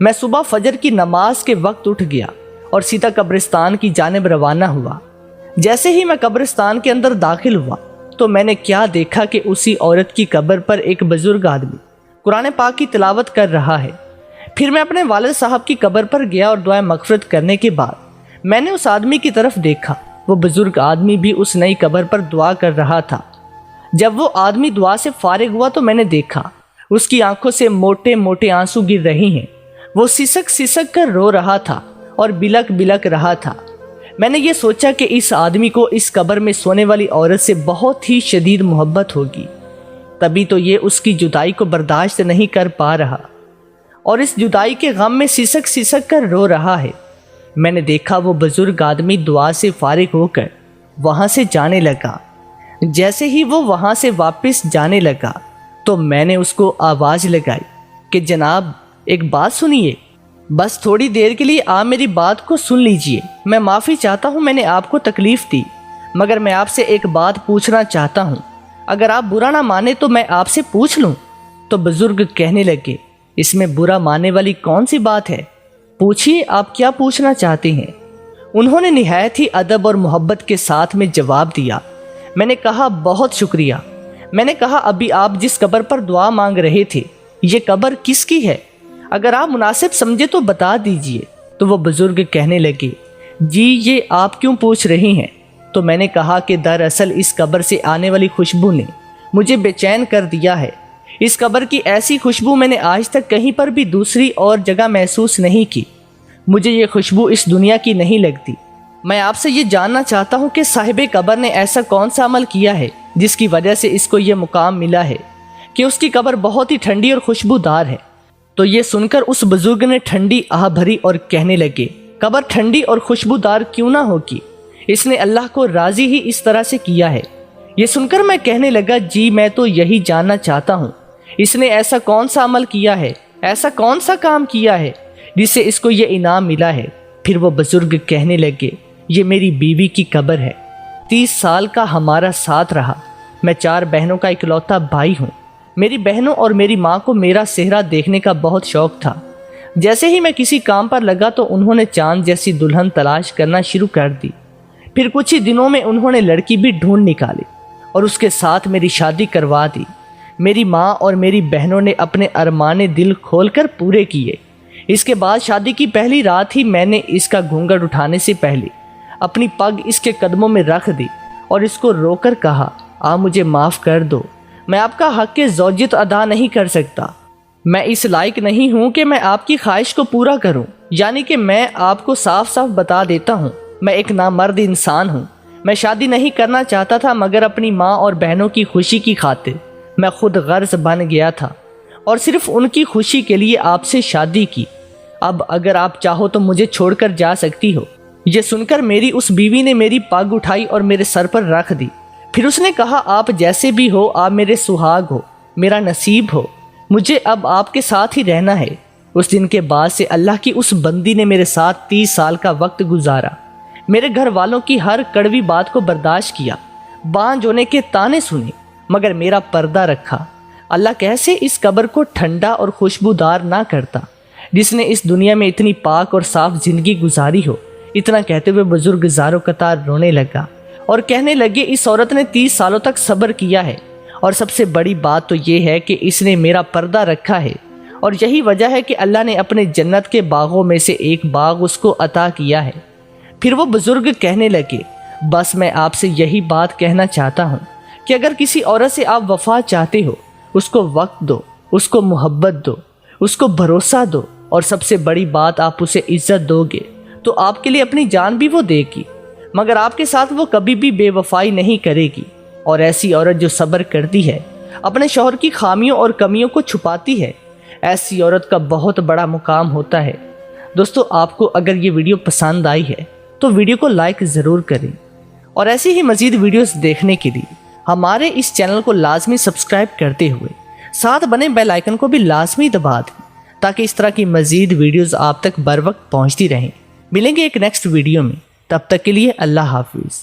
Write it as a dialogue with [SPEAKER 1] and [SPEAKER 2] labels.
[SPEAKER 1] میں صبح فجر کی نماز کے وقت اٹھ گیا اور سیدھا قبرستان کی جانب روانہ ہوا۔ جیسے ہی میں قبرستان کے اندر داخل ہوا تو میں نے کیا دیکھا کہ اسی عورت کی قبر پر ایک بزرگ آدمی قرآن پاک کی تلاوت کر رہا ہے۔ پھر میں اپنے والد صاحب کی قبر پر گیا اور دعائے مغفرت کرنے کے بعد میں نے اس آدمی کی طرف دیکھا۔ وہ بزرگ آدمی بھی اس نئی قبر پر دعا کر رہا تھا۔ جب وہ آدمی دعا سے فارغ ہوا تو میں نے دیکھا اس کی آنکھوں سے موٹے موٹے آنسو گر رہے ہیں۔ وہ سسک سسک کر رو رہا تھا اور بلک بلک رہا تھا۔ میں نے یہ سوچا کہ اس آدمی کو اس قبر میں سونے والی عورت سے بہت ہی شدید محبت ہوگی، تبھی تو یہ اس کی جدائی کو برداشت نہیں کر پا رہا اور اس جدائی کے غم میں سسک سسک کر رو رہا ہے۔ میں نے دیکھا وہ بزرگ آدمی دعا سے فارغ ہو کر وہاں سے جانے لگا۔ جیسے ہی وہ وہاں سے واپس جانے لگا تو میں نے اس کو آواز لگائی کہ جناب ایک بات سنیے، بس تھوڑی دیر کے لیے آپ میری بات کو سن لیجئے۔ میں معافی چاہتا ہوں میں نے آپ کو تکلیف دی، مگر میں آپ سے ایک بات پوچھنا چاہتا ہوں، اگر آپ برا نہ مانے تو میں آپ سے پوچھ لوں؟ تو بزرگ کہنے لگے اس میں برا ماننے والی کون سی بات ہے، پوچھیے آپ کیا پوچھنا چاہتے ہیں۔ انہوں نے نہایت ہی ادب اور محبت کے ساتھ میں جواب دیا۔ میں نے کہا بہت شکریہ۔ میں نے کہا ابھی آپ جس قبر پر دعا مانگ رہے تھے یہ قبر کس کی ہے؟ اگر آپ مناسب سمجھے تو بتا دیجئے۔ تو وہ بزرگ کہنے لگے جی یہ آپ کیوں پوچھ رہی ہیں؟ تو میں نے کہا کہ دراصل اس قبر سے آنے والی خوشبو نے مجھے بے چین کر دیا ہے۔ اس قبر کی ایسی خوشبو میں نے آج تک کہیں پر بھی دوسری اور جگہ محسوس نہیں کی۔ مجھے یہ خوشبو اس دنیا کی نہیں لگتی۔ میں آپ سے یہ جاننا چاہتا ہوں کہ صاحب قبر نے ایسا کون سا عمل کیا ہے جس کی وجہ سے اس کو یہ مقام ملا ہے کہ اس کی قبر بہت ہی ٹھنڈی اور خوشبودار ہے۔ تو یہ سن کر اس بزرگ نے ٹھنڈی آہ بھری اور کہنے لگے قبر ٹھنڈی اور خوشبودار کیوں نہ ہوگی، اس نے اللہ کو راضی ہی اس طرح سے کیا ہے۔ یہ سن کر میں کہنے لگا جی میں تو یہی جاننا چاہتا ہوں اس نے ایسا کون سا عمل کیا ہے، ایسا کون سا کام کیا ہے جس سے اس کو یہ انعام ملا ہے۔ پھر وہ بزرگ کہنے لگے یہ میری بیوی کی قبر ہے، 30 سال کا ہمارا ساتھ رہا۔ میں 4 بہنوں کا اکلوتا بھائی ہوں۔ میری بہنوں اور میری ماں کو میرا چہرہ دیکھنے کا بہت شوق تھا۔ جیسے ہی میں کسی کام پر لگا تو انہوں نے چاند جیسی دلہن تلاش کرنا شروع کر دی۔ پھر کچھ ہی دنوں میں انہوں نے لڑکی بھی ڈھونڈ نکالی اور اس کے ساتھ میری شادی کروا دی۔ میری ماں اور میری بہنوں نے اپنے ارمان دل کھول کر پورے کیے۔ اس کے بعد شادی کی پہلی رات ہی میں نے اس کا گھونگھٹ اٹھانے سے پہلے اپنی پگ اس کے قدموں میں رکھ دی اور اس کو رو کر کہا آپ مجھے معاف کر دو، میں آپ کا حق زوجیت ادا نہیں کر سکتا۔ میں اس لائق نہیں ہوں کہ میں آپ کی خواہش کو پورا کروں، یعنی کہ میں آپ کو صاف صاف بتا دیتا ہوں میں ایک نامرد انسان ہوں۔ میں شادی نہیں کرنا چاہتا تھا مگر اپنی ماں اور بہنوں کی خوشی کی خاطر میں خود غرض بن گیا تھا اور صرف ان کی خوشی کے لیے آپ سے شادی کی۔ اب اگر آپ چاہو تو مجھے چھوڑ کر جا سکتی ہو۔ یہ سن کر میری اس بیوی نے میری پگ اٹھائی اور میرے سر پر رکھ دی۔ پھر اس نے کہا آپ جیسے بھی ہو آپ میرے سہاگ ہو، میرا نصیب ہو، مجھے اب آپ کے ساتھ ہی رہنا ہے۔ اس دن کے بعد سے اللہ کی اس بندی نے میرے ساتھ 30 سال کا وقت گزارا، میرے گھر والوں کی ہر کڑوی بات کو برداشت کیا، بانجھ ہونے کے تانے سنے مگر میرا پردہ رکھا۔ اللہ کیسے اس قبر کو ٹھنڈا اور خوشبودار نہ کرتا جس نے اس دنیا میں اتنی پاک اور صاف زندگی گزاری ہو۔ اتنا کہتے ہوئے بزرگ زاروں قطار رونے لگا اور کہنے لگے اس عورت نے 30 سالوں تک صبر کیا ہے اور سب سے بڑی بات تو یہ ہے کہ اس نے میرا پردہ رکھا ہے اور یہی وجہ ہے کہ اللہ نے اپنے جنت کے باغوں میں سے ایک باغ اس کو عطا کیا ہے۔ پھر وہ بزرگ کہنے لگے بس میں آپ سے یہی بات کہنا چاہتا ہوں کہ اگر کسی عورت سے آپ وفا چاہتے ہو اس کو وقت دو، اس کو محبت دو، اس کو بھروسہ دو اور سب سے بڑی بات آپ اسے عزت دو گے تو آپ کے لیے اپنی جان بھی وہ دے گی، مگر آپ کے ساتھ وہ کبھی بھی بے وفائی نہیں کرے گی۔ اور ایسی عورت جو صبر کرتی ہے، اپنے شوہر کی خامیوں اور کمیوں کو چھپاتی ہے، ایسی عورت کا بہت بڑا مقام ہوتا ہے۔ دوستو آپ کو اگر یہ ویڈیو پسند آئی ہے تو ویڈیو کو لائک ضرور کریں اور ایسی ہی مزید ویڈیوز دیکھنے کے لیے ہمارے اس چینل کو لازمی سبسکرائب کرتے ہوئے ساتھ بنے بیل آئیکن کو بھی لازمی دبا دیں تاکہ اس طرح کی مزید ویڈیوز آپ تک بر وقت پہنچتی رہیں۔ ملیں گے ایک نیکسٹ ویڈیو میں، تب تک کے لیے اللہ حافظ۔